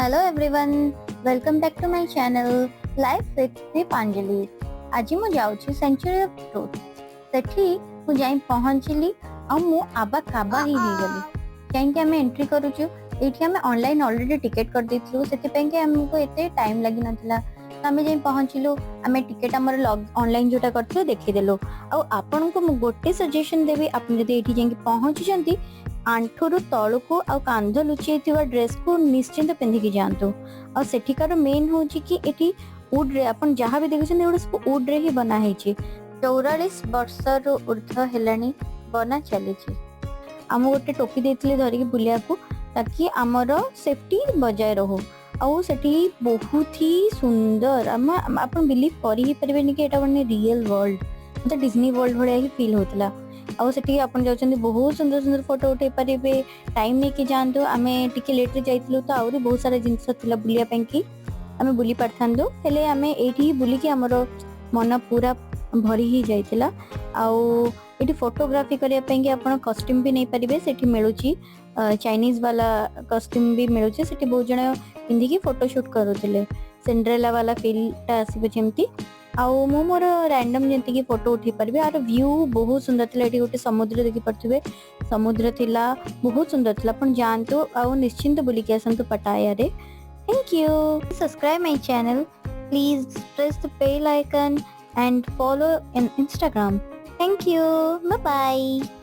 Hello everyone, welcome back to my channel life with Dipanjali. आज मु जाउछि सेंचुरी ऑफ ट्रुथ। सेठी मु जाई पहुंचली और मु आबा काबा ही गली कहीं आम एंट्री करूछु। एठी आम ऑनलाइन ऑलरेडी टिकट कर देथिलु, सेति पे के हमको एते टाइम लागि नथिला। तो आम जाई पहुंचलु, आम टिकट हमर ऑनलाइन जोटा करथिलु देखि देलो। आ आपन को मु गोटे सजेशन देबी, आपन जदि एठी जाई पहुंचछंती आंठुरु तलुकु आ कांध लुचि ड्रेस को निश्चिंत पिंधिकी जातु। आ सेठिकार मेन हूँ कि एटी वुड रे अपन जहाँ भी देखुछन एगुड़ा सब वुड रे ही बना है। 44 वर्षर ऊर्ध्व हेलानी बना चली। आम गोटे टोपी देथिले धरिकी बुलिया को, ताकि आमर सेफ्टी बजाय रहो। आउ सेठी बहुत ही सुंदर आम आपन बिलीव कर ही परिबेनी कि एटा माने रियल वर्ल्ड, मतलब डिज्नी वर्ल्ड भलिया ही फील होतला। आउ सेठी आपन जाउछन्ती बहुत सुंदर सुंदर फोटो उठे पारिबे। टाइम ने कि जानतो, आमे टिके लेट रे जाइतलु तो आउरी बहुत सारा जिंस थिला बुलिया ପାଇଁ कि आमे बुली पारथांदो। हेले आमे एठी बुली कि हमरो मन पूरा भरी ही जाइतिला। आउ एठी फोटोग्राफी करिया ପାଇଁ कि आपन कॉस्ट्यूम भी नै पारिबे। सेठी मिलुची चाइनीज वाला कॉस्ट्यूम भी मिलुची। सेठी बहुत जण पिंधी कि फोटो शूट करूतिले। सिंड्रेला वाला फील ता आसीबे जेमती। आउ मु मोर रैंडम जंती की फोटो उठी परबे। आर व्यू बहुत सुंदर थिला। एठी गोटे समुद्र देखि परथिबे, समुद्र थिला बहुत सुंदर थिला। पण जानतो आउ निश्चिंत बुली के आसंतु पटाया रे। Thank you. Subscribe my channel, please press the bell icon and follow in Instagram. Thank you. Bye bye.